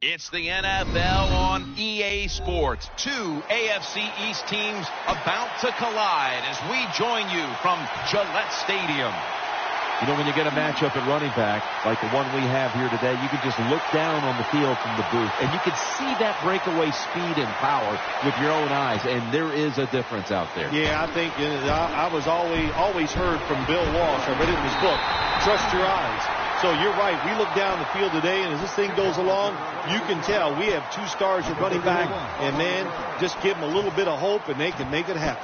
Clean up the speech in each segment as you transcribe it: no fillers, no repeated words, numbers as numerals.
It's the NFL on EA Sports. Two AFC East teams about to collide as we join you from Gillette Stadium. You know, when you get a matchup at running back, like the one we have here today, you can just look down on the field from the booth, and you can see that breakaway speed and power with your own eyes, and there is a difference out there. Yeah, I think I was always heard from Bill Walsh, I read it in his book, trust your eyes. So you're right. We look down the field today, and as this thing goes along, you can tell we have two stars at running back, and, man, just give them a little bit of hope, and they can make it happen.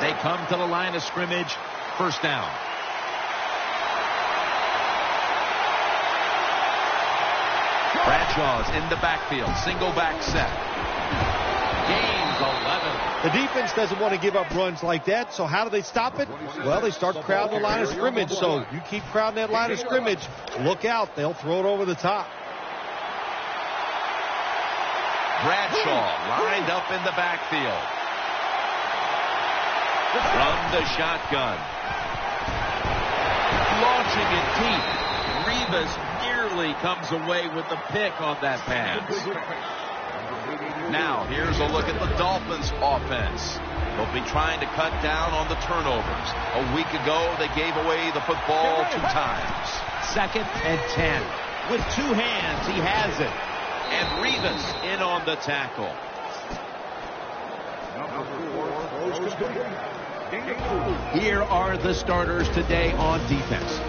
They come to the line of scrimmage, first down. Bradshaw's in the backfield, single back set. Gains 11. The defense doesn't want to give up runs like that, so how do they stop it? Well, they start crowding the line of scrimmage, so you keep crowding that line of scrimmage, look out, they'll throw it over the top. Bradshaw lined up in the backfield. From the shotgun. Launching it deep. Rivas nearly comes away with the pick on that pass. Now, here's a look at the Dolphins' offense. They'll be trying to cut down on the turnovers. A week ago, they gave away the football 2 times. 2nd and 10. With 2 hands, he has it. And Rivas in on the tackle. Here are the starters today on defense.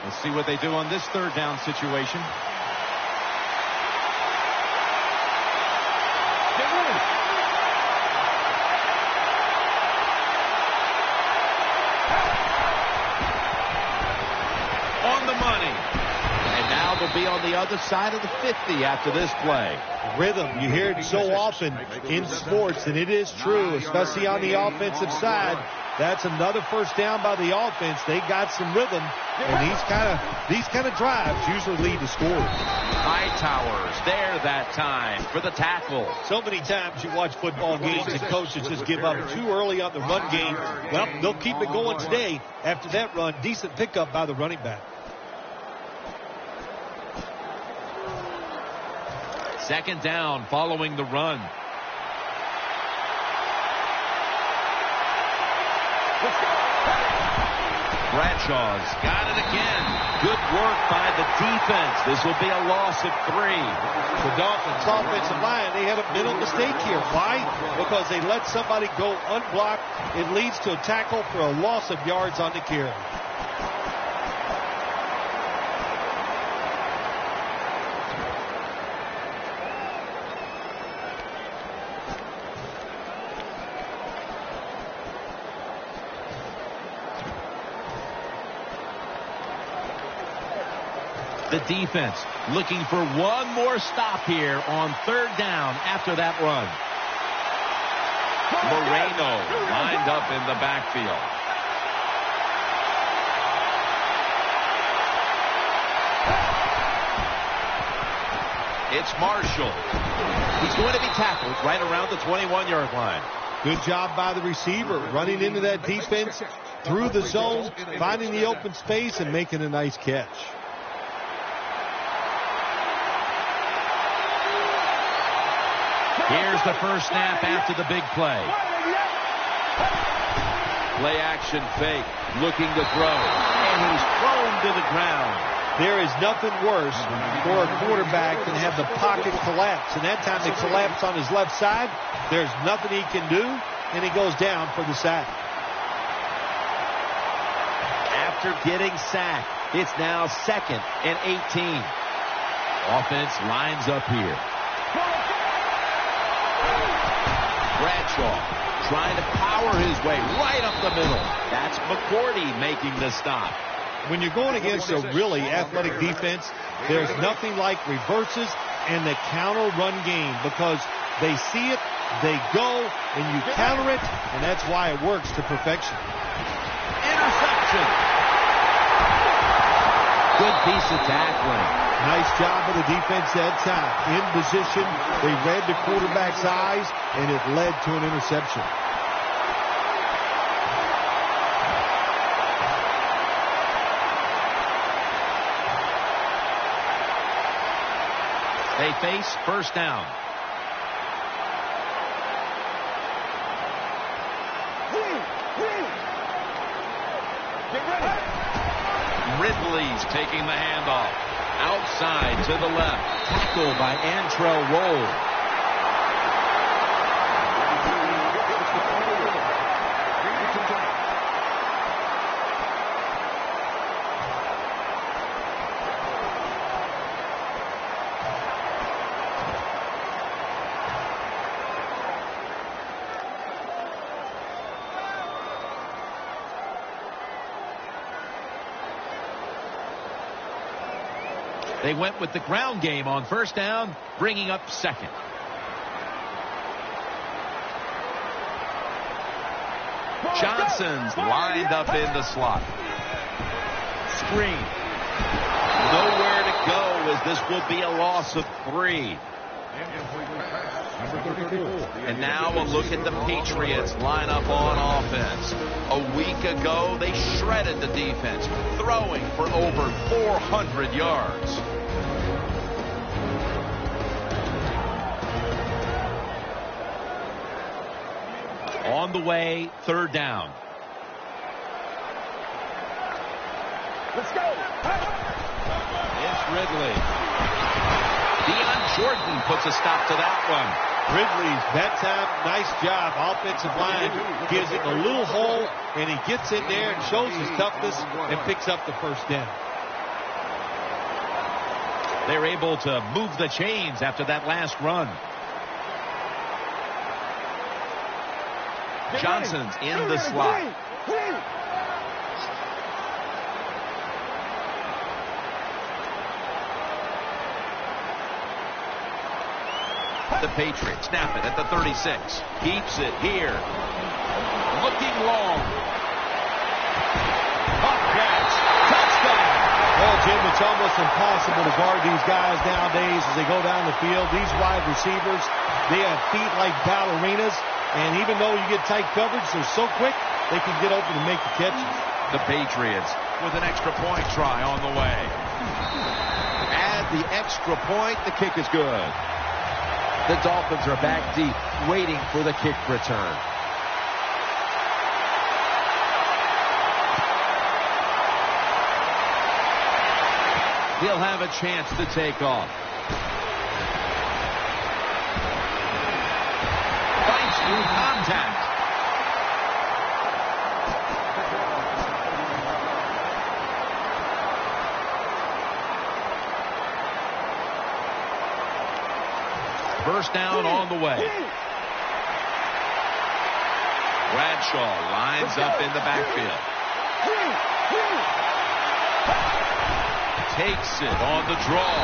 Let's see what they do on this 3rd down situation. On the money. And now they'll be on the other side of the 50 after this play. Rhythm, you hear it so often in sports, and it is true, especially on the offensive side. That's another first down by the offense. They got some rhythm, and these kind of drives usually lead to scores. Hightowers there that time for the tackle. So many times you watch football games and coaches just give up too early on the run game. Well, they'll keep it going today. After that run, decent pickup by the running back. 2nd down following the run. Bradshaw's got it again. Good work by the defense. This will be a loss of 3. The Dolphins offensive line, they had a mental mistake here. Why? Because they let somebody go unblocked. It leads to a tackle for a loss of yards on the carry. The defense looking for one more stop here on 3rd down after that run. Moreno lined up in the backfield. It's Marshall. He's going to be tackled right around the 21-yard line. Good job by the receiver, running into that defense through the zone, finding the open space, and making a nice catch. Here's the first snap after the big play. Play action fake, looking to throw, and he's thrown to the ground. There is nothing worse for a quarterback than have the pocket collapse. And that time they collapse on his left side. There's nothing he can do, and he goes down for the sack. After getting sacked, it's now 2nd and 18. Offense lines up here. Bradshaw trying to power his way right up the middle. That's McCourty making the stop. When you're going against a really athletic defense, there's nothing like reverses and the counter run game because they see it, they go, and you counter it, and that's why it works to perfection. Interception. Good piece of tackling. Nice job of the defense that time. In position, they read the quarterback's eyes, and it led to an interception. They face first down. Ridley's taking the handoff. Outside to the left. Tackle by Antrell Roll. They went with the ground game on first down, bringing up second. Johnson's lined up in the slot. Screen. Nowhere to go as this will be a loss of 3. And now a look at the Patriots lineup on offense. A week ago, they shredded the defense, throwing for over 400 yards. On the way, third down. Let's go. It's Ridley. Deion Jordan puts a stop to that one. Ridley's that time, nice job. Offensive line gives it a little hole, and he gets in there and shows his toughness and picks up the first down. They're able to move the chains after that last run. Johnson's in the slot. The Patriots snap it at the 36. Keeps it here. Looking long. Pop catch. Touchdown. Well, Jim, it's almost impossible to guard these guys nowadays as they go down the field. These wide receivers, they have feet like ballerinas. And even though you get tight coverage, they're so quick, they can get open and make the catches. The Patriots with an extra point try on the way. Add the extra point. The kick is good. The Dolphins are back deep, waiting for the kick return. He'll have a chance to take off. Fights through contact. First down on the way. Bradshaw lines up in the backfield. Takes it on the draw.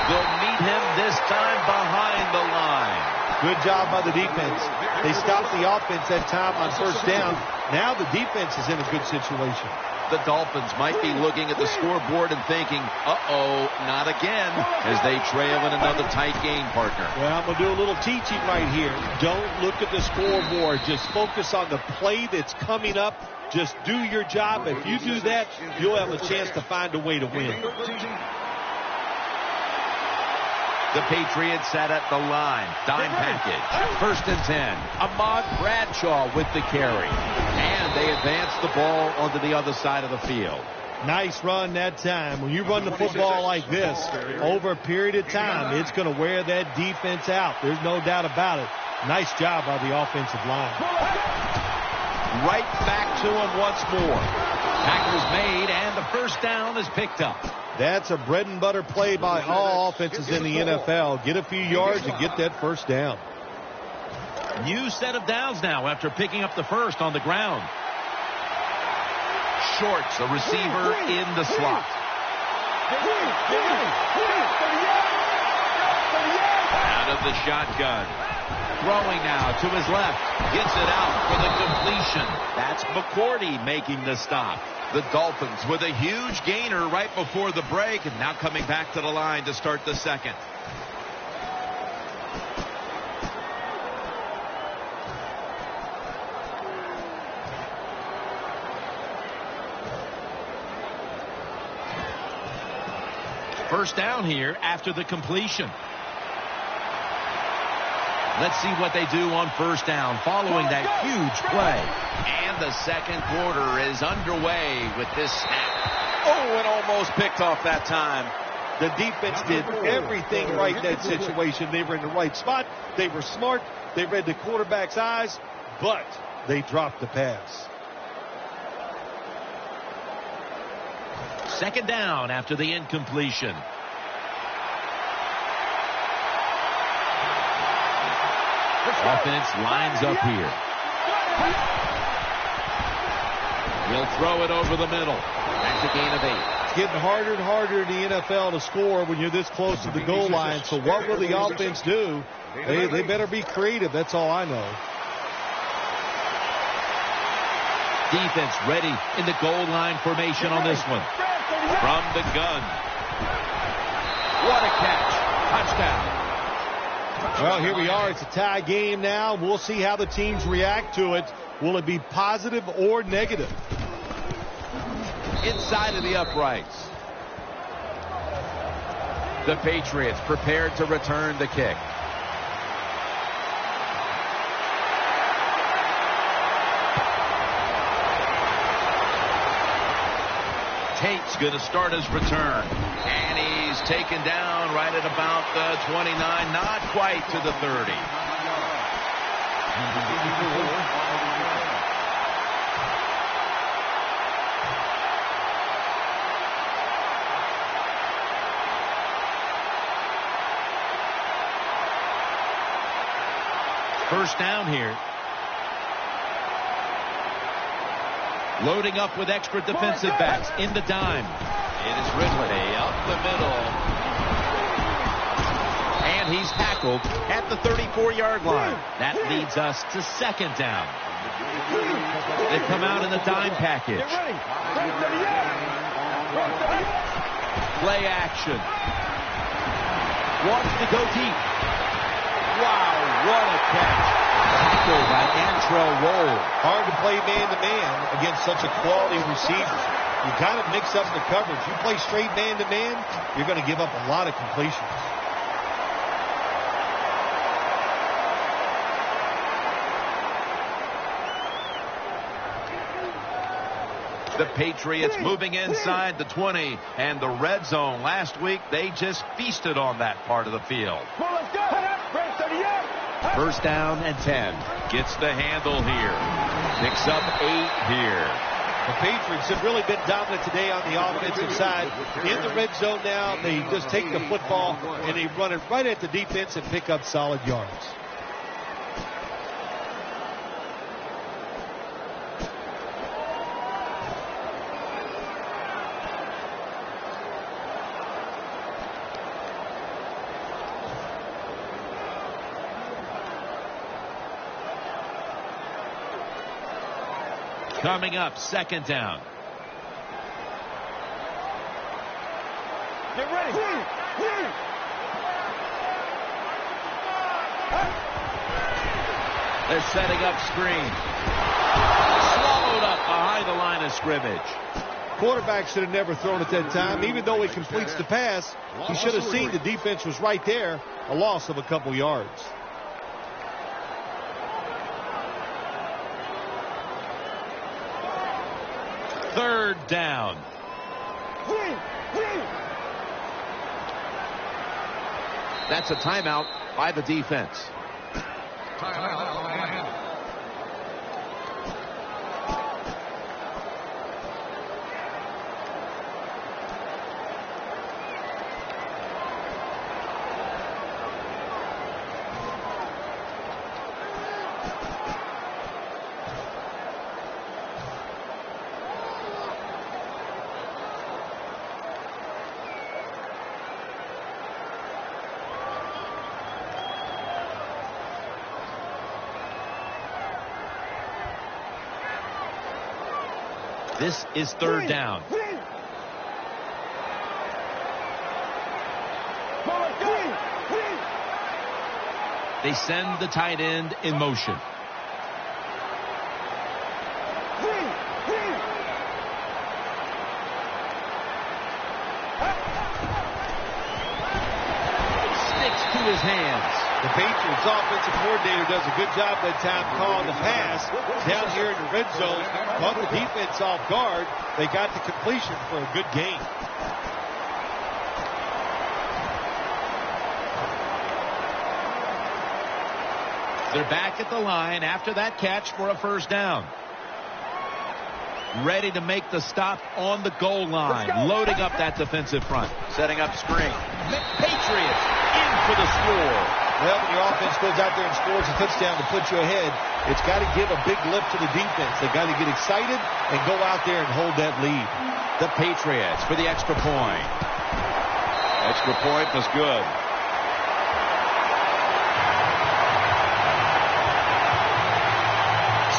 They'll meet him this time behind the line. Good job by the defense. They stopped the offense that time on first down. Now the defense is in a good situation. The Dolphins might be looking at the scoreboard and thinking, uh-oh, not again, as they trail in another tight game, partner. Well, I'm going to do a little teaching right here. Don't look at the scoreboard. Just focus on the play that's coming up. Just do your job. If you do that, you'll have a chance to find a way to win. The Patriots set at the line. Dime package. First and 10. Ahmad Bradshaw with the carry. And they advance the ball onto the other side of the field. Nice run that time. When you run the football like this, over a period of time, it's going to wear that defense out. There's no doubt about it. Nice job by the offensive line. Right back to him once more. Tackle's made, and the first down is picked up. That's a bread and butter play by all offenses in the NFL. Get a few yards and get that first down. New set of downs now after picking up the first on the ground. Shorts, a receiver in the slot. Out of the shotgun. Throwing now to his left. Gets it out for the completion. That's McCourty making the stop. The Dolphins with a huge gainer right before the break, and now coming back to the line to start the second. First down here after the completion. Let's see what they do on first down following that huge play. And the second quarter is underway with this snap. Oh, and almost picked off that time. The defense did everything right in that situation. They were in the right spot. They were smart. They read the quarterback's eyes, but they dropped the pass. Second down after the incompletion. Offense lines up here. He'll throw it over the middle. That's a gain of 8. It's getting harder and harder in the NFL to score when you're this close to the goal line. So what will the offense do? They better be creative. That's all I know. Defense ready in the goal line formation on this one. From the gun. What a catch. Touchdown. Well, here we are. It's a tie game now. We'll see how the teams react to it. Will it be positive or negative? Inside of the uprights. The Patriots prepared to return the kick. Tate's going to start his return. And he's taken down right at about the 29, not quite to the 30. First down here. Loading up with extra defensive backs in the dime. It is Ridley up the middle. And he's tackled at the 34-yard line. That leads us to second down. They come out in the dime package. Play action. Wants to go deep. Wow, what a catch. Tackled by Antrell Roll. Hard to play man-to-man against such a quality receiver. You got to mix up the coverage. You play straight man-to-man, you're going to give up a lot of completions. The Patriots moving inside the 20 and the red zone. Last week, they just feasted on that part of the field. First down and 10. Gets the handle here. Picks up 8 here. The Patriots have really been dominant today on the offensive side. In the red zone now, they just take the football and they run it right at the defense and pick up solid yards. Coming up, second down. Get ready. They're setting up screen. Swallowed up behind the line of scrimmage. Quarterback should have never thrown it that time. Even though he completes the pass, he should have seen the defense was right there. A loss of a couple yards. Third down. That's a timeout by the defense. This is third down. They send the tight end in motion. Sticks to his hands. The Patriots offensive coordinator does a good job that time calling the pass down here in the red zone. Caught the defense off guard. They got the completion for a good gain. They're back at the line after that catch for a first down. Ready to make the stop on the goal line. Loading up that defensive front. Setting up screen. Patriots in for the score. Well, when your offense goes out there and scores a touchdown to put you ahead, it's got to give a big lift to the defense. They got to get excited and go out there and hold that lead. The Patriots for the extra point. Extra point was good.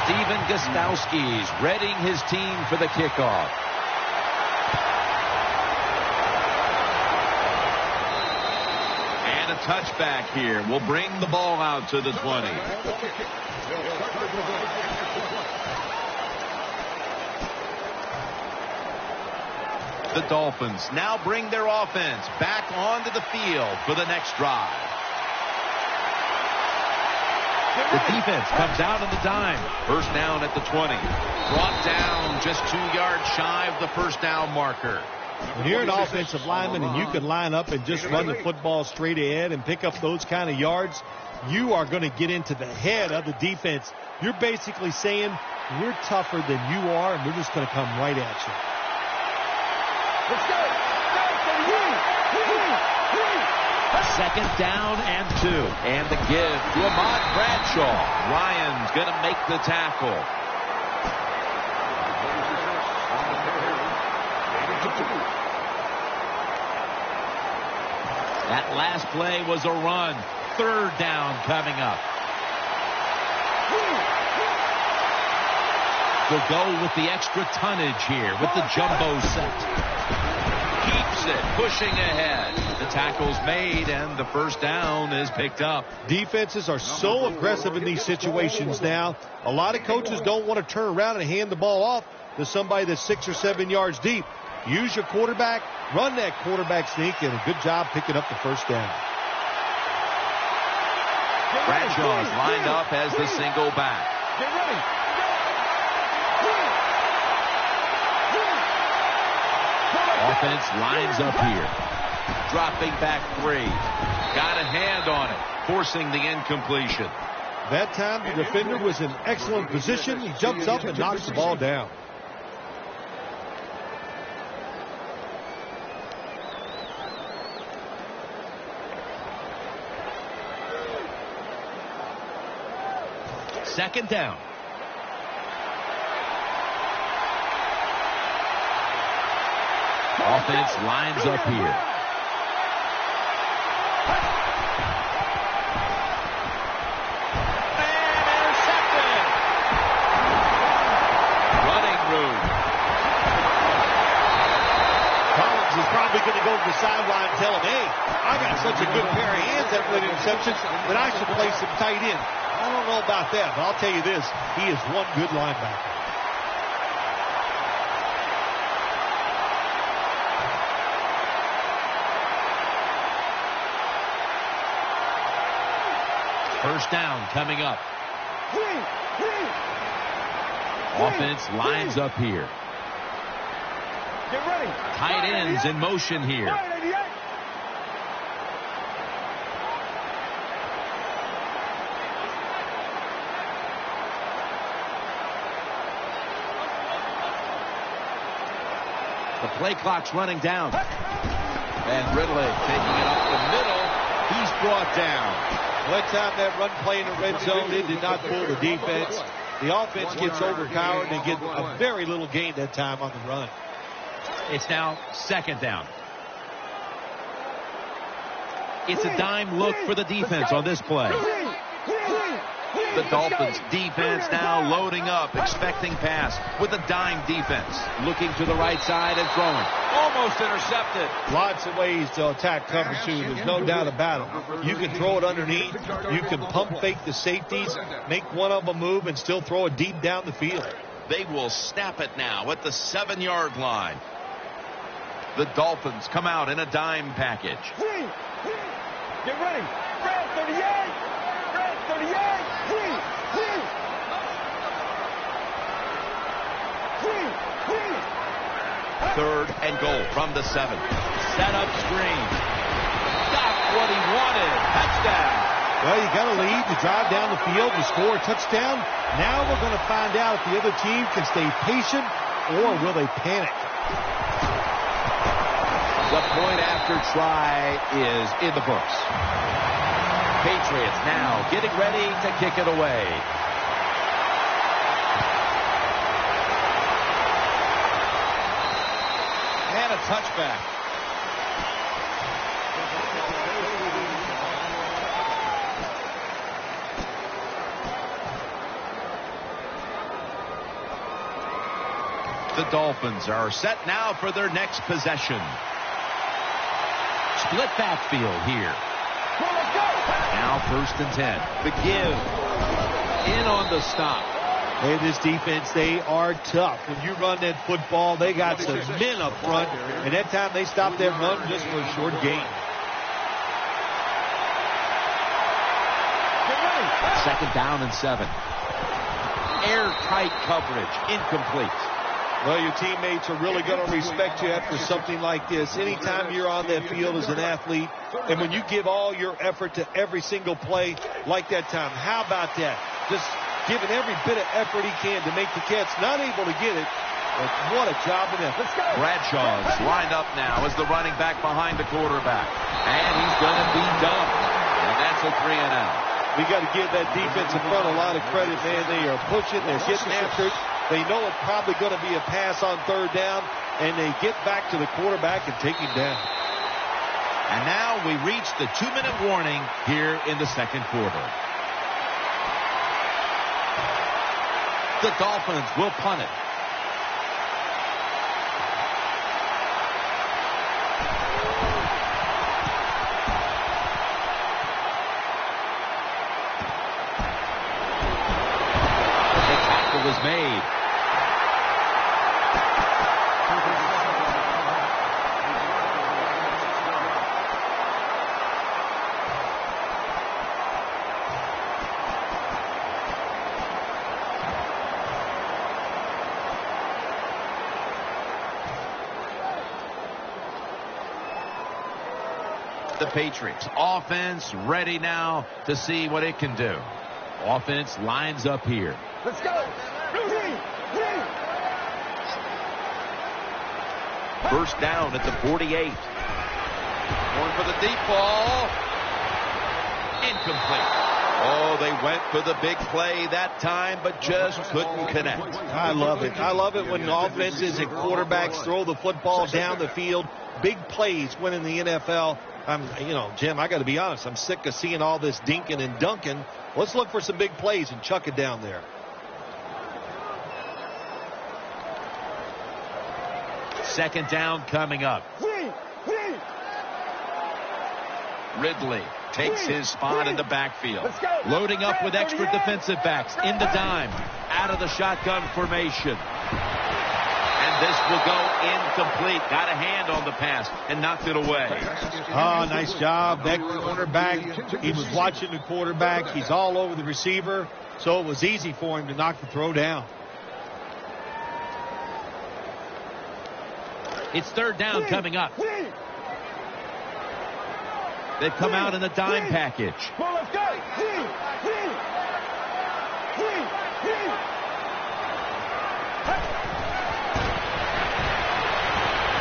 Steven Gostowski's readying his team for the kickoff. And a touchback here will bring the ball out to the 20. The Dolphins now bring their offense back onto the field for the next drive. The defense comes out on the dime. First down at the 20. Brought down just 2 yards shy of the first down marker. When you're an offensive lineman and you can line up and just run the football straight ahead and pick up those kind of yards, you are going to get into the head of the defense. You're basically saying, we're tougher than you are, and we're just going to come right at you. Let's go. Second down and 2. And the give to Ahmad Bradshaw. Ryan's going to make the tackle. That last play was a run. Third down coming up. They'll go with the extra tonnage here with the jumbo set. Keeps it, pushing ahead. The tackle's made, and the first down is picked up. Defenses are so aggressive in these situations now. A lot of coaches don't want to turn around and hand the ball off to somebody that's 6 or 7 yards deep. Use your quarterback, run that quarterback sneak, and a good job picking up the first down. Bradshaw's lined up as the single back. Get ready. Offense lines up here. Dropping back 3. Got a hand on it, forcing the incompletion. That time the defender was in excellent position. He jumps up and knocks the ball down. Second down. Offense lines up here. And intercepted. Running room. Collins is probably going to go to the sideline and tell him, hey, I got such a good pair of hands after that interception that I should play some tight end. I don't know about that, but I'll tell you this, he is one good linebacker. First down coming up. Offense lines up here. Get ready. Tight ends in motion here. The play clock's running down. And Ridley taking it up the middle. He's brought down. One time that run play in the red zone, it did not fool the defense. The offense gets overpowered and get a very little gain that time on the run. It's now second down. It's a dime look for the defense on this play. The Dolphins defense now loading up, expecting pass with a dime defense. Looking to the right side and throwing. Almost intercepted. Lots of ways to attack cover two. There's no doubt about it. You can throw it underneath. You can pump fake the safeties, make one of them move, and still throw it deep down the field. They will snap it now at the 7-yard line. The Dolphins come out in a dime package. Get ready. Fred, 38. Fred, 38. Third and goal from the 7. Set up screen. Got what he wanted. Touchdown. Well, you got to lead to drive down the field to score a touchdown. Now we're going to find out if the other team can stay patient or will they panic. The point after try is in the books. Patriots now getting ready to kick it away. And a touchback. The Dolphins are set now for their next possession. Split backfield here. Now 1st and 10. The give. In on the stop. Hey, this defense, they are tough. When you run that football, they got some men up front. And that time they stopped that run just for a short gain. Second down and 7. Airtight coverage. Incomplete. Well, your teammates are really going to respect you after something like this. Anytime you're on that field as an athlete, and when you give all your effort to every single play like that time, how about that? Just giving every bit of effort he can to make the catch. Not able to get it, but what a job in that. Bradshaw's lined up now as the running back behind the quarterback. And he's going to be done. And that's a 3-and-out. We got to give that defense in front a lot of credit, man. They are pushing, they're getting after it. They know it's probably going to be a pass on 3rd down, and they get back to the quarterback and take him down. And now we reach the 2-minute warning here in the 2nd quarter. The Dolphins will punt it. The tackle was made. The Patriots offense ready now to see what it can do. Offense lines up here. Let's go. 1st down at the 48. Going for the deep ball. Incomplete. Oh, they went for the big play that time, but just couldn't connect. I love it. I love it when offenses and quarterbacks throw the football down the field. Big plays win in the NFL. Jim, I got to be honest. I'm sick of seeing all this dinking and dunking. Let's look for some big plays and chuck it down there. Second down coming up. Ridley takes his spot in the backfield. Loading up with extra defensive backs in the dime. Out of the shotgun formation. And this will go incomplete. Got a hand on the pass and knocked it away. Oh, nice job. That cornerback, he was watching the quarterback. He's all over the receiver. So it was easy for him to knock the throw down. It's 3rd down coming up. They've come out in a dime package.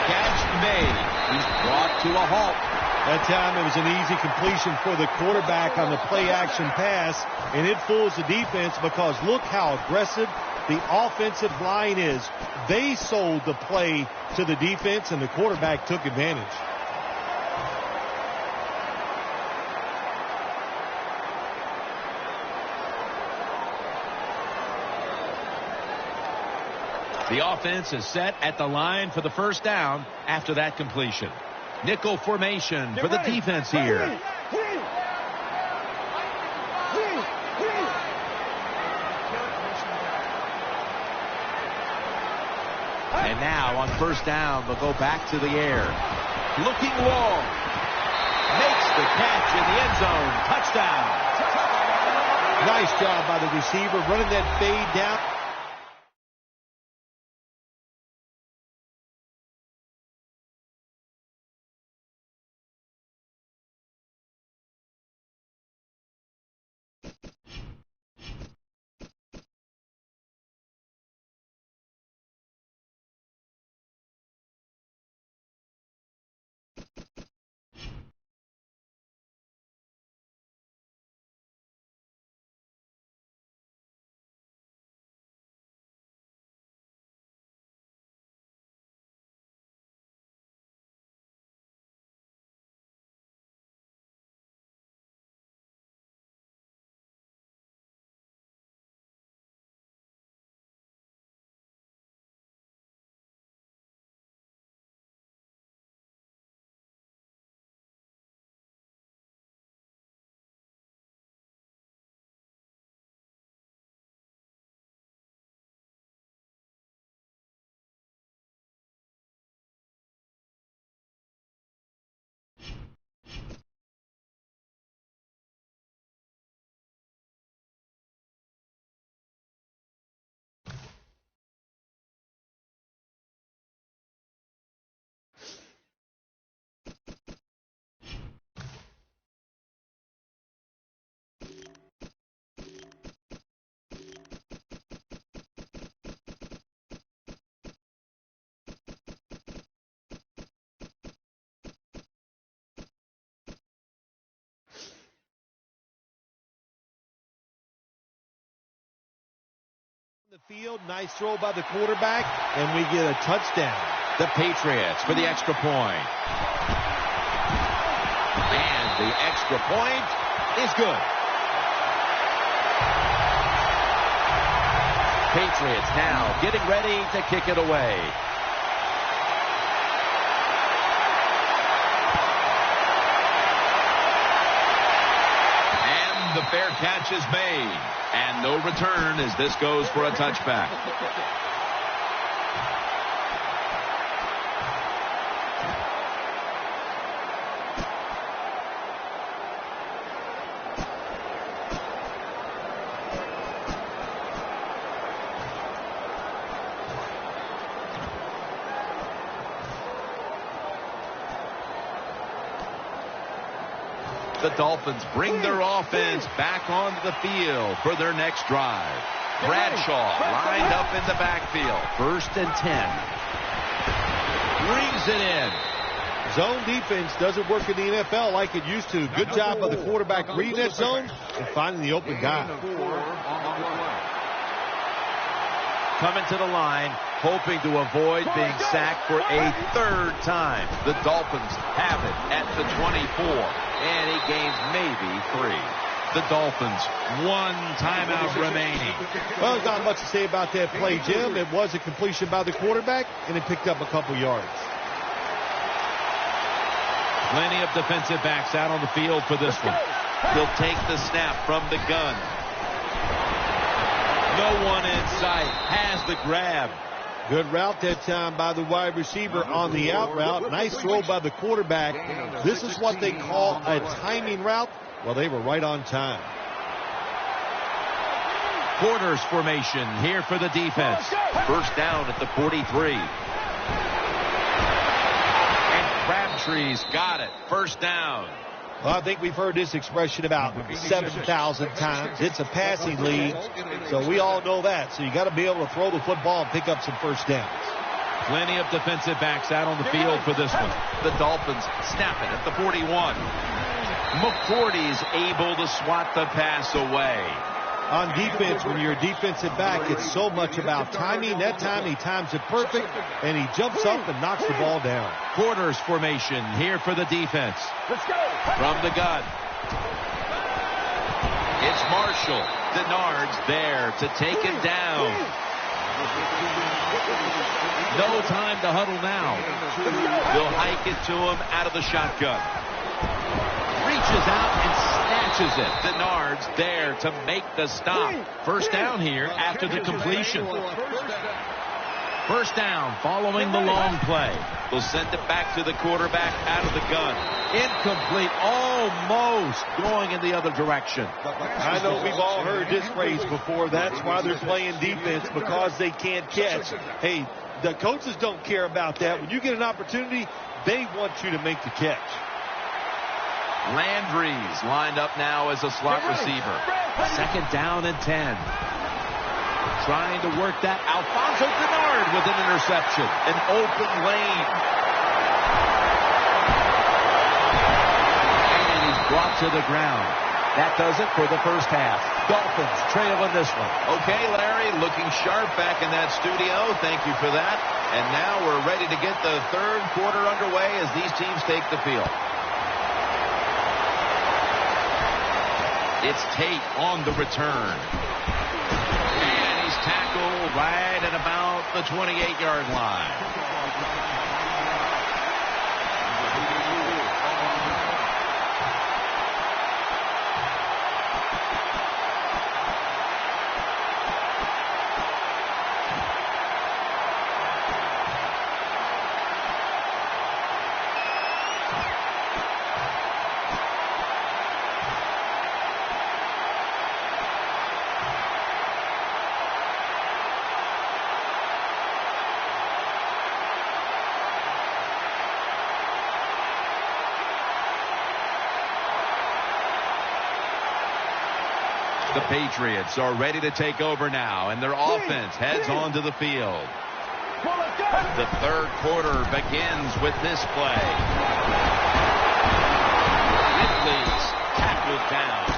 Catch made. He's brought to a halt. That time it was an easy completion for the quarterback on the play action pass, and it fools the defense because look how aggressive the offensive line is. They sold the play to the defense, and the quarterback took advantage. The offense is set at the line for the first down after that completion. Nickel formation for the defense here. And now on first down, they'll go back to the air. Looking long. Makes the catch in the end zone. Touchdown. Nice job by the receiver running that fade down. The field, nice throw by the quarterback, and we get a touchdown. The Patriots for the extra point. And the extra point is good. Patriots now getting ready to kick it away. And the fair catch is made. And no return as this goes for a touchback. The Dolphins bring their offense back onto the field for their next drive. Bradshaw lined up in the backfield. 1st and 10. Brings it in. Zone defense doesn't work in the NFL like it used to. Good job by the quarterback reading that zone and finding the open guy. Coming to the line, hoping to avoid being sacked for a 3rd time. The Dolphins have it at the 24, and he gains maybe 3. The Dolphins, 1 timeout remaining. Well, there's not much to say about that play, Jim. It was a completion by the quarterback, and it picked up a couple yards. Plenty of defensive backs out on the field for this one. He'll take the snap from the gun. No one in sight. Has the grab. Good route that time by the wide receiver on the out route. Nice throw by the quarterback. This is what they call a timing route. Well, they were right on time. Corners formation here for the defense. 1st down at the 43. And Crabtree's got it. 1st down. Well, I think we've heard this expression about 7,000 times. It's a passing league, so we all know that. So you got to be able to throw the football and pick up some 1st downs. Plenty of defensive backs out on the field for this one. The Dolphins snap it at the 41. McCourty's able to swat the pass away. On defense, when you're a defensive back, it's so much about timing. That time he times it perfect, and he jumps up and knocks the ball down. Corners formation here for the defense. Let's go. From the gun. It's Marshall. Denard's there to take it down. No time to huddle now. They'll hike it to him out of the shotgun. Reaches out and snatches it. Denard's there to make the stop. First down here after the completion. First down following the long play. They'll send it back to the quarterback out of the gun. Incomplete. Almost going in the other direction. I know we've all heard this phrase before. That's why they're playing defense, because they can't catch. Hey, the coaches don't care about that. When you get an opportunity, they want you to make the catch. Landry's lined up now as a slot receiver. Second down and 10. Trying to work that. Alfonso Denard with an interception. An open lane. And he's brought to the ground. That does it for the first half. Dolphins trailing this one. Okay, Larry, looking sharp back in that studio. Thank you for that. And now we're ready to get the third quarter underway as these teams take the field. It's Tate on the return. And he's tackled right at about the 28-yard line. The Patriots are ready to take over now, and their offense heads onto the field. The third quarter begins with this play. Ridley's tackled down.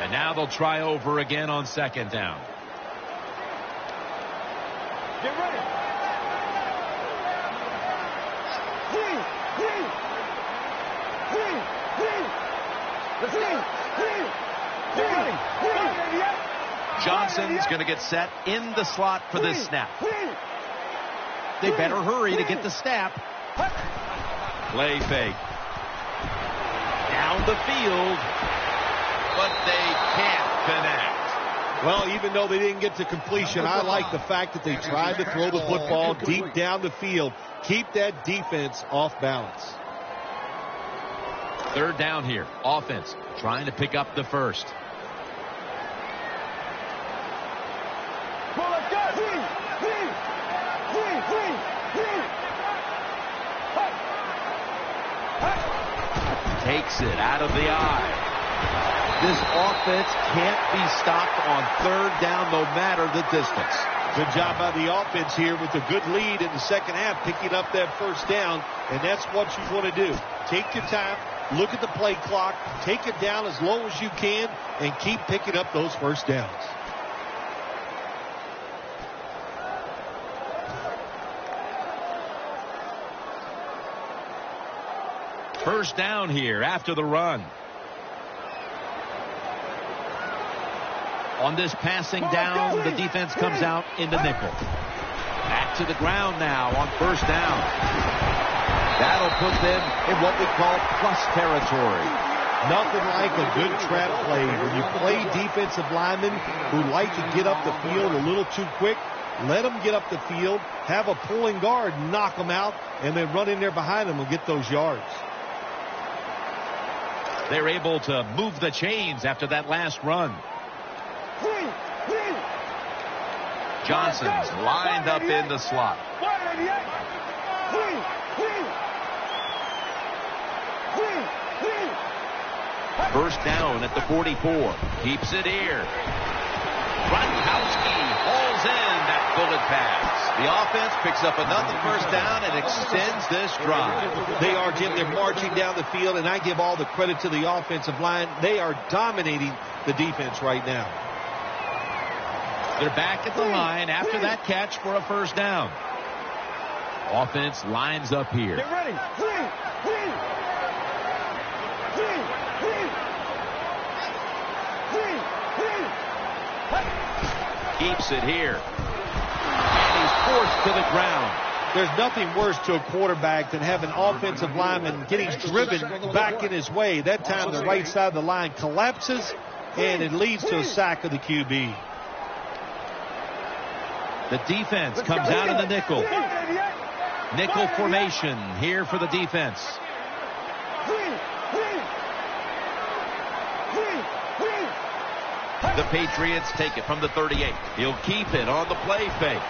And now they'll try over again on second down. Get ready. Johnson's going to get set in the slot for this snap. They better hurry to get the snap. Play fake. Down the field. But they can't connect. Well, even though they didn't get to completion, I like the fact that they tried to throw the football deep down the field. Keep that defense off balance. Third down here. Offense trying to pick up the first. Takes it out of the eye. This offense can't be stopped on third down no matter the distance. Good job by the offense here with a good lead in the second half, picking up that first down, and that's what you want to do. Take your time, look at the play clock, take it down as low as you can, and keep picking up those first downs. First down here after the run. On this passing down, the defense comes out in the nickel. Back to the ground now on first down. That'll put them in what we call plus territory. Nothing like a good trap play. When you play defensive linemen who like to get up the field a little too quick, let them get up the field, have a pulling guard, knock them out, and then run in there behind them and get those yards. They're able to move the chains after that last run. Johnson's lined up in the slot. First down at the 44. Keeps it here. Gronkowski hauls in that bullet pass. The offense picks up another first down and extends this drive. They are, Jim. They're marching down the field, and I give all the credit to the offensive line. They are dominating the defense right now. They're back at the line after that catch for a first down. Offense lines up here. Get ready. Keeps it here. And he's forced to the ground. There's nothing worse to a quarterback than having offensive lineman getting driven back in his way. That time the right side of the line collapses, and it leads to a sack of the QB. The defense comes out in the nickel. Nickel formation here for the defense. The Patriots take it from the 38. He'll keep it on the play fake.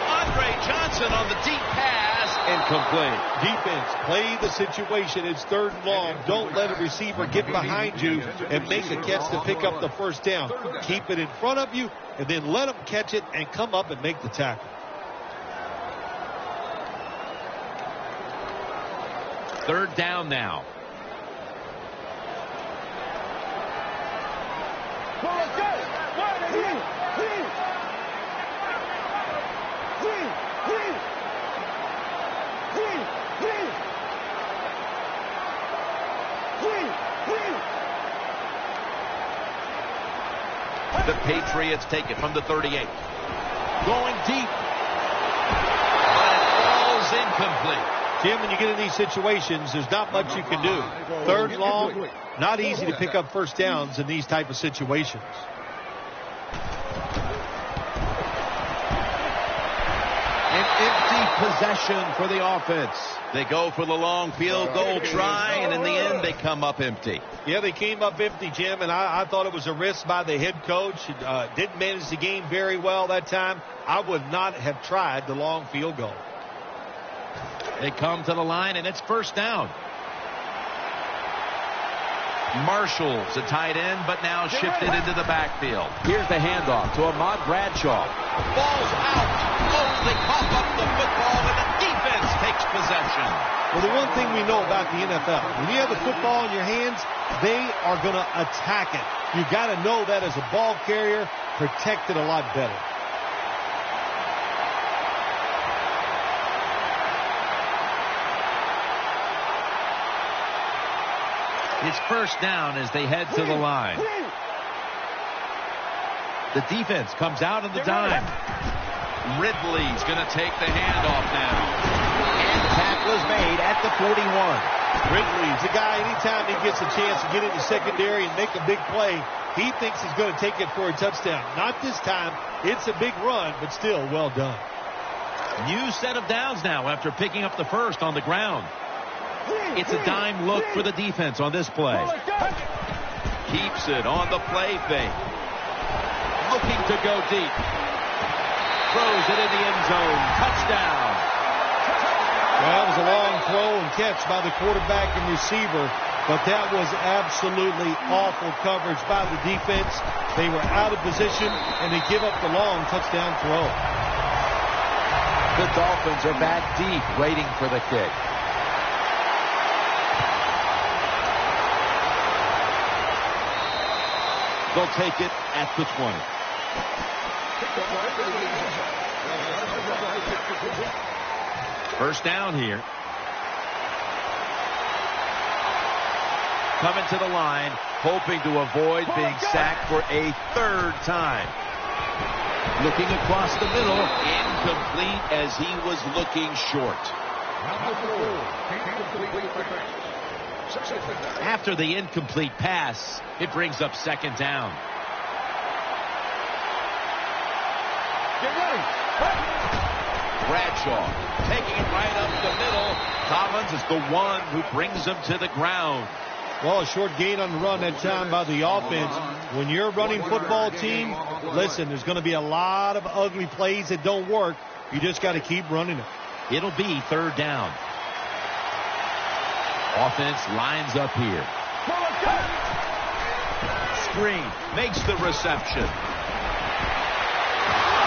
Andre Johnson on the deep pass. Incomplete. Defense, play the situation. It's 3rd and long. Don't let a receiver get behind you and make a catch to pick up the first down. Keep it in front of you, and then let them catch it and come up and make the tackle. 3rd down now. The Patriots take it from the 38. Going deep. But it falls incomplete. Jim, when you get in these situations, there's not much you can do. 3rd and long, not easy to pick up first downs in these type of situations. An empty possession for the offense. They go for the long field goal try, and in the end, they come up empty. Yeah, they came up empty, Jim, and I thought it was a risk by the head coach. Didn't manage the game very well that time. I would not have tried the long field goal. They come to the line, and it's first down. Marshall's a tight end, but now shifted into the backfield. Here's the handoff to Ahmad Bradshaw. Ball's out. Oh, they cough up the football, and the defense takes possession. Well, the one thing we know about the NFL, when you have the football in your hands, they are going to attack it. You got to know that as a ball carrier, protect it a lot better. It's first down as they head to the line. The defense comes out in the dime. Ridley's going to take the handoff now. And the tackle is made at the 41. Ridley's the guy, anytime he gets a chance to get into secondary and make a big play, he thinks he's going to take it for a touchdown. Not this time. It's a big run, but still well done. New set of downs now after picking up the first on the ground. It's a dime look for the defense on this play. Keeps it on the play fake. Looking to go deep. Throws it in the end zone. Touchdown. Well, it was a long throw and catch by the quarterback and receiver, but that was absolutely awful coverage by the defense. They were out of position, and they give up the long touchdown throw. The Dolphins are back deep, waiting for the kick. They'll take it at the 20. First down here. Coming to the line, hoping to avoid being sacked for a 3rd time. Looking across the middle, incomplete as he was looking short. After the incomplete pass, it brings up 2nd down. Bradshaw taking it right up the middle. Collins is the one who brings him to the ground. Well, a short gain on the run that time by the offense. When you're a running football team, listen, there's going to be a lot of ugly plays that don't work. You just got to keep running it. It'll be 3rd down. Offense lines up here. Screen makes the reception.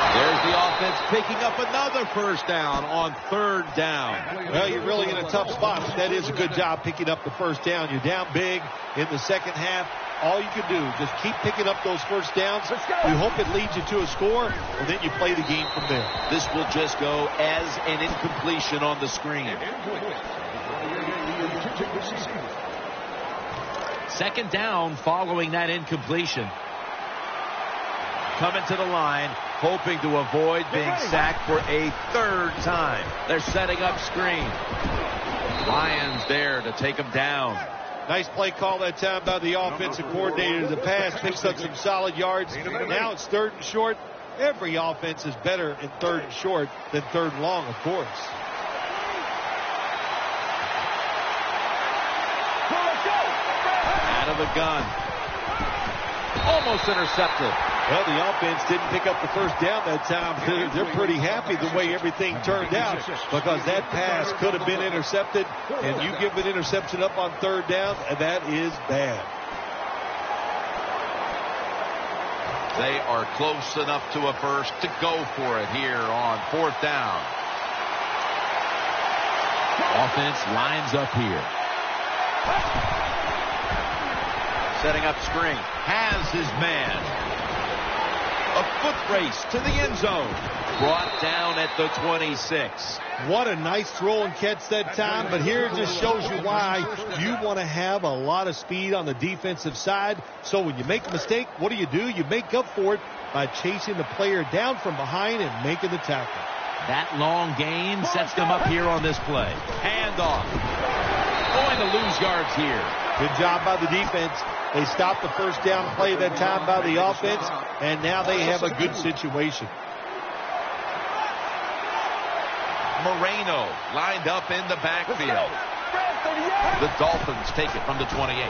There's the offense picking up another first down on 3rd down. Well, you're really in a tough spot, but that is a good job picking up the first down. You're down big in the second half. all you can do. Just keep picking up those first downs. You hope it leads you to a score, and then you play the game from there. This will just go as an incompletion on the screen. Second down following that incompletion. Coming to the line, hoping to avoid being sacked for a third time. They're setting up screen. Lions there to take them down. Nice play call that time by the offensive coordinator. The pass picks up some solid yards. Now it's third and short. Every offense is better in third and short than third and long, of course. Out of the gun. Almost intercepted. Well, the offense didn't pick up the first down that time. They're pretty happy the way everything turned out because that pass could have been intercepted, and you give an interception up on third down, and that is bad. They are close enough to a first to go for it here on fourth down. Offense lines up here. Setting up screen. Has his man. A foot race to the end zone. Brought down at the 26. What a nice throw and catch that time, but here it just shows you why you want to have a lot of speed on the defensive side. So when you make a mistake, what do? You make up for it by chasing the player down from behind and making the tackle. That long gain sets them up here on this play. Handoff. Going to lose yards here. Good job by the defense. They stopped the first down play that time by the offense, and now they have a good situation. Moreno lined up in the backfield. The Dolphins take it from the 28.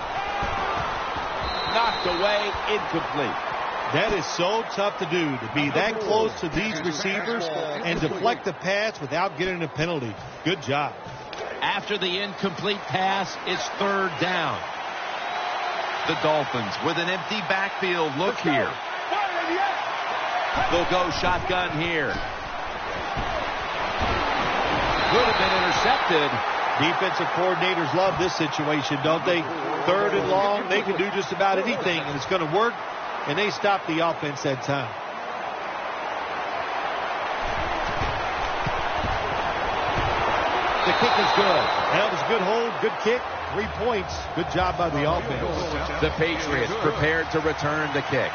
Knocked away, incomplete. That is so tough to do, to be that close to these receivers and deflect the pass without getting a penalty. Good job. After the incomplete pass, it's third down. The Dolphins with an empty backfield look here. They'll go shotgun here. Could have been intercepted. Defensive coordinators love this situation, don't they? Third and long, they can do just about anything, and it's going to work, and they stop the offense that time. The kick is good. That was a good hold, good kick, 3 points. Good job by the offense. The Patriots prepared to return the kick.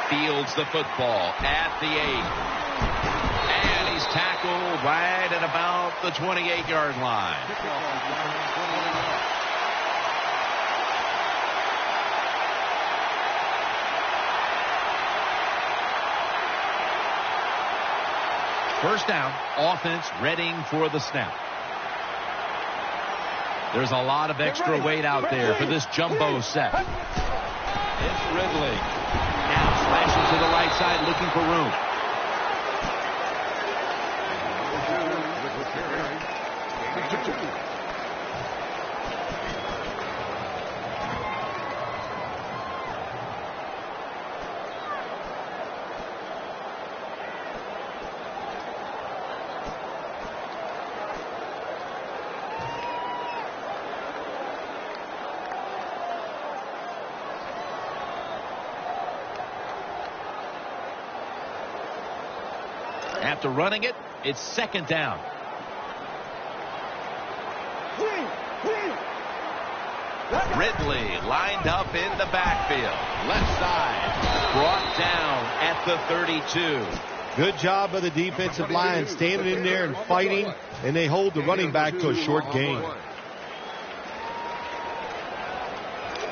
Fields the football at the 8. And he's tackled right at about the 28-yard line. First down, offense readying for the snap. There's a lot of extra weight out there for this jumbo set. It's Ridley. Now slashes to the right side looking for room. After running it, it's second down. Ridley lined up in the backfield. Left side. Brought down at the 32. Good job by the defensive line, standing in there and fighting, and they hold the running back to a short gain.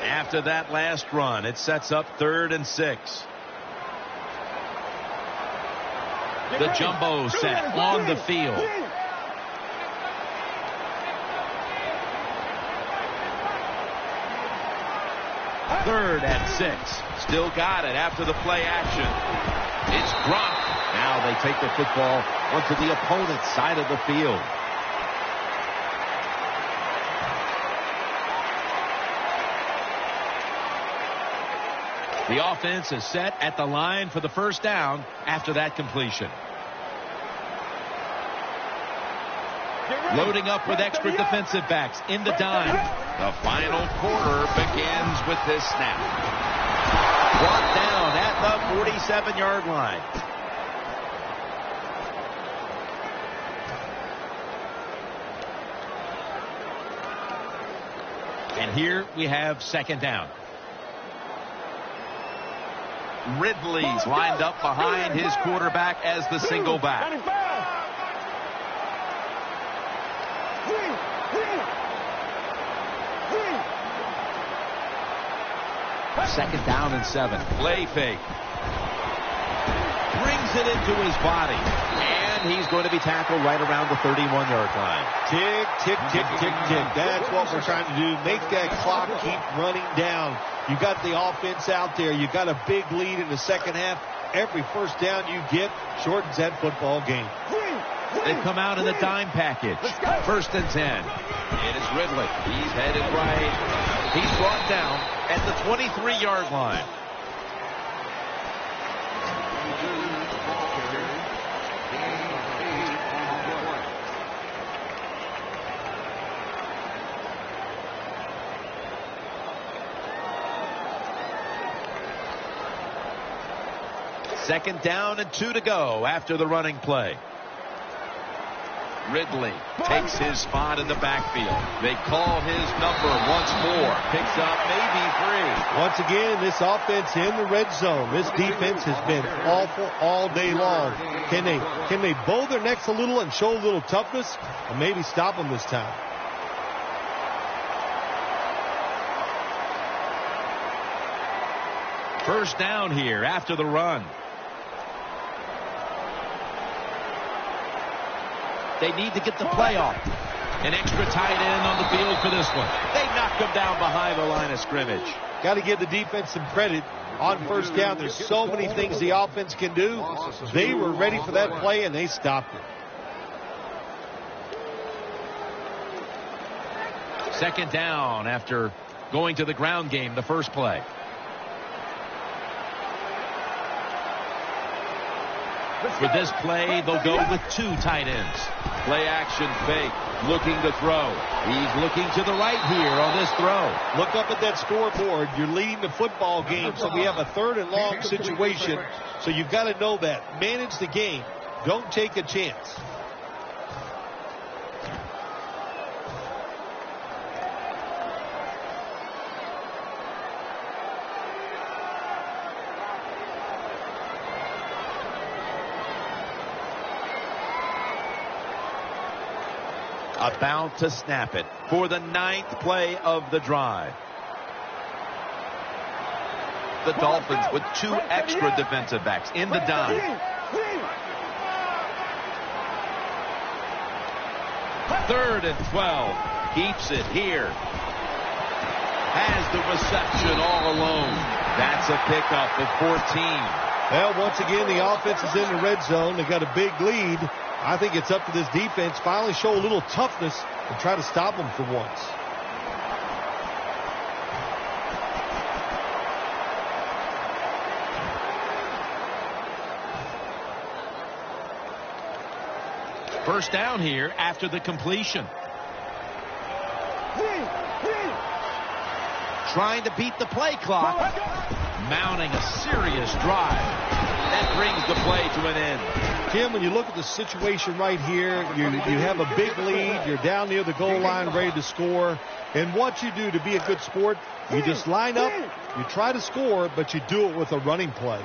After that last run, it sets up 3rd and 6. The jumbo set on the field. Third and 6. Still got it after the play action. It's Gronk. Now they take the football onto the opponent's side of the field. The offense is set at the line for the first down after that completion. Loading up with extra defensive backs in the dime. The final quarter begins with this snap. Brought down at the 47-yard line. And here we have second down. Ridley's lined up behind his quarterback as the single back. Second down and 7. Play fake. Brings it into his body. And he's going to be tackled right around the 31-yard line. Tick, tick, tick, tick, tick. That's what we're trying to do. Make that clock keep running down. You got the offense out there. You got a big lead in the second half. Every first down you get shortens that football game. They come out in the dime package. First and 10. It is Ridley. He's headed right. He's brought down at the 23-yard line. Second down and 2 to go after the running play. Ridley takes his spot in the backfield. They call his number once more. Picks up maybe 3. Once again, this offense in the red zone. This defense has been awful all day long. Can they bow their necks a little and show a little toughness, or maybe stop them this time? First down here after the run. They need to get the play off. An extra tight end on the field for this one. They knocked him down behind the line of scrimmage. Got to give the defense some credit on first down. There's so many things the offense can do. They were ready for that play, and they stopped it. Second down after going to the ground game the first play. For this play, they'll go with 2 tight ends. Play action fake. Looking to throw. He's looking to the right here on this throw. Look up at that scoreboard. You're leading the football game, so we have a 3rd and long situation. So you've got to know that. Manage the game. Don't take a chance. About to snap it for the 9th play of the drive. The Dolphins with 2 extra defensive backs in the dime. Third and 12. Keeps it here. Has the reception all alone. That's a pickup of 14. Well, once again, the offense is in the red zone. They got a big lead. I think it's up to this defense finally show a little toughness and try to stop them for once. First down here after the completion. Trying to beat the play clock. Mounting a serious drive. That brings the play to an end. Tim, when you look at the situation right here, you have a big lead. You're down near the goal line ready to score. And what you do to be a good sport, you just line up, you try to score, but you do it with a running play.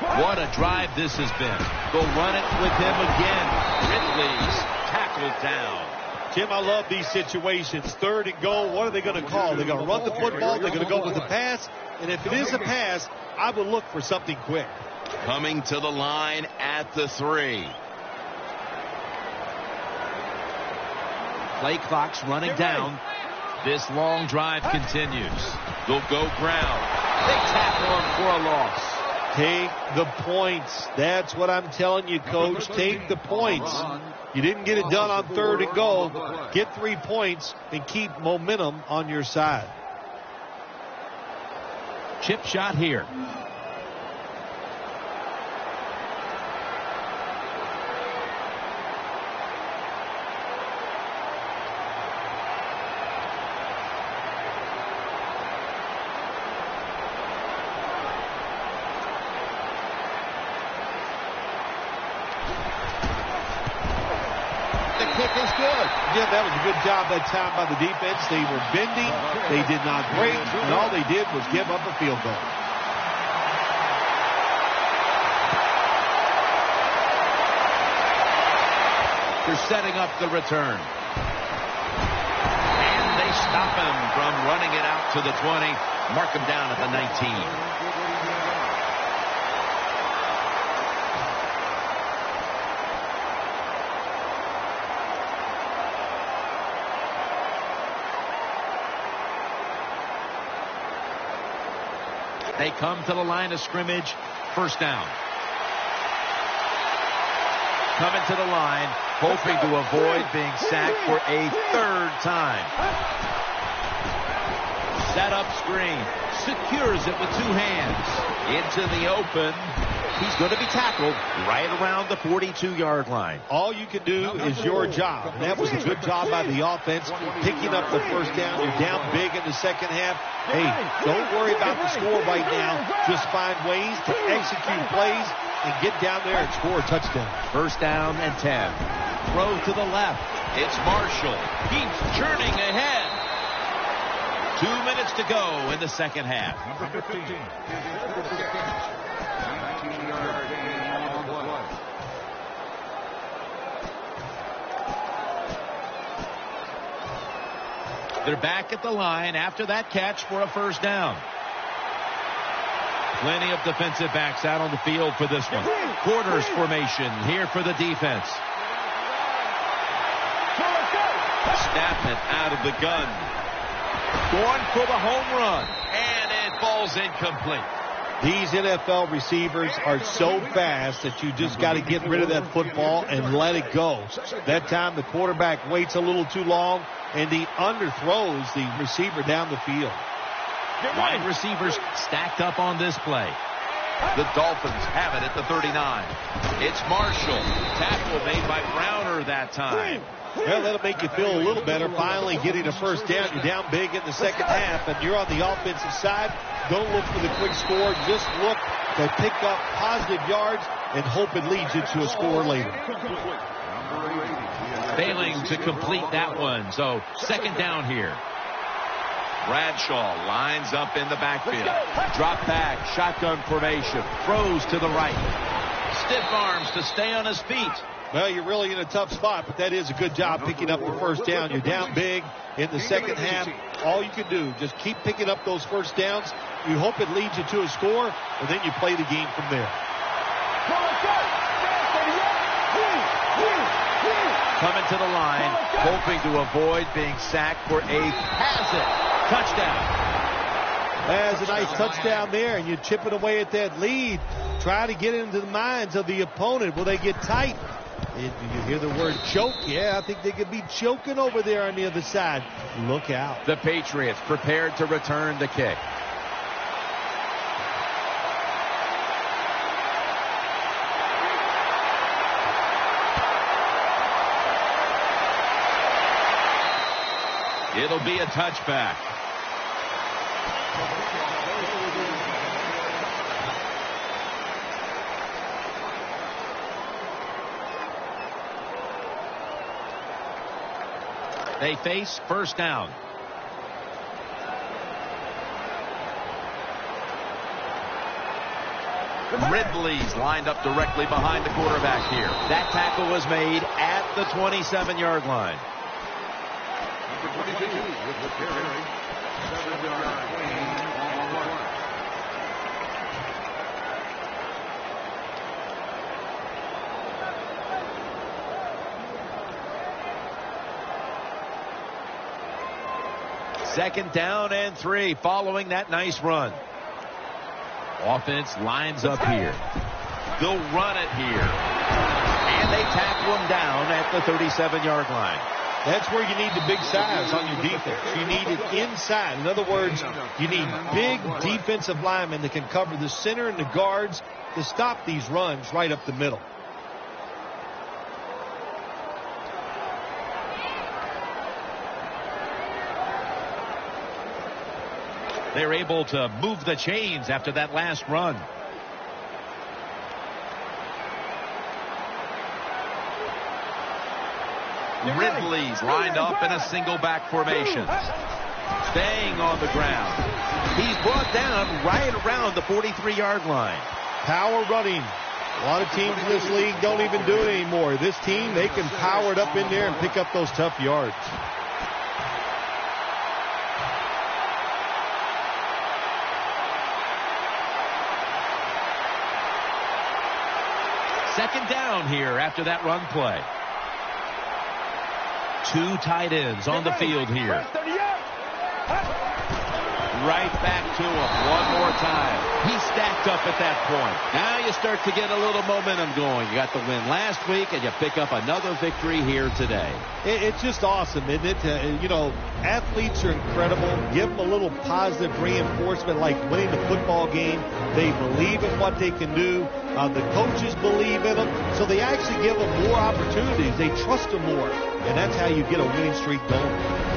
What a drive this has been. They'll run it with him again. Ridley's tackled down. Tim, I love these situations. 3rd and goal. What are they going to call? They're going to run the football. They're going to go with the pass. And if it is a pass, I would look for something quick. Coming to the line at the 3. Play clock's running down. This long drive continues. They'll go ground. They tackle him for a loss. Take the points. That's what I'm telling you, Coach. Take the points. You didn't get it done on 3rd and goal. Get 3 points and keep momentum on your side. Chip shot here. good. Yeah, that was a good job that time by the defense. They were bending. They did not break. And all they did was give up a field goal. They're setting up the return. And they stop him from running it out to the 20. Mark him down at the 19. They come to the line of scrimmage. First down. Coming to the line, hoping to avoid being sacked for a third time. Set up screen. Secures it with two hands. Into the open. He's going to be tackled right around the 42-yard line. All you can do is your job. And that was a good job by the offense, picking up the first down. You're down big in the second half. Hey, don't worry about the score right now. Just find ways to execute plays and get down there and score a touchdown. First down and 10. Throw to the left. It's Marshall. He's churning ahead. 2 minutes to go in the second half. Number 15. They're back at the line after that catch for a first down. Plenty of defensive backs out on the field for this one. Quarters formation here for the defense. Snapping it out of the gun. Going for the home run. And it falls incomplete. These NFL receivers are so fast that you just got to get rid of that football and let it go. That time the quarterback waits a little too long and he underthrows the receiver down the field. Wide receivers stacked up on this play. The Dolphins have it at the 39. It's Marshall. Tackle made by Browner that time. Well, that'll make you feel a little better. Finally getting a first down. You're down big in the second half, and you're on the offensive side. Don't look for the quick score. Just look to pick up positive yards and hope it leads you to a score later. Failing to complete that one. So second down here. Bradshaw lines up in the backfield. Drop back, shotgun formation. Throws to the right. Stiff arms to stay on his feet. Well, you're really in a tough spot, but that is a good job picking up the first down. You're down big in the second half. All you can do, just keep picking up those first downs. You hope it leads you to a score, and then you play the game from there. Coming to the line, hoping to avoid being sacked for a pass it. Touchdown. That's a nice touchdown there, and you're chipping away at that lead. Try to get into the minds of the opponent. Will they get tight? You hear the word choke? Yeah, I think they could be choking over there on the other side. Look out. The Patriots prepared to return the kick. It'll be a touchback. They face first down. Ridley's lined up directly behind the quarterback here. That tackle was made at the 27-yard line. Number 22 with the carry. 7-yard gain on the play. Second down and 3 following that nice run. Offense lines up here. They'll run it here. And they tackle him down at the 37-yard line. That's where you need the big size on your defense. You need it inside. In other words, you need big defensive linemen that can cover the center and the guards to stop these runs right up the middle. They're able to move the chains after that last run. Ridley's lined up in a single back formation. Staying on the ground. He's brought down right around the 43-yard line. Power running. A lot of teams in this league don't even do it anymore. This team, they can power it up in there and pick up those tough yards. Second down here after that run play. Two tight ends on the field here. Right back to him one more time. He stacked up at that point. Now you start to get a little momentum going. You got the win last week, and you pick up another victory here today. It's just awesome, isn't it? You know, athletes are incredible. Give them a little positive reinforcement like winning the football game. They believe in what they can do. The coaches believe in them, so they actually give them more opportunities. They trust them more, and that's how you get a winning streak going.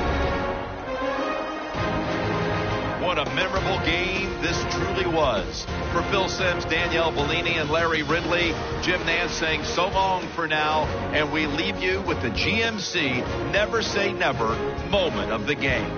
What a memorable game this truly was. For Phil Simms, Danielle Bellini, and Larry Ridley, Jim Nance saying so long for now, and we leave you with the GMC Never Say Never moment of the game.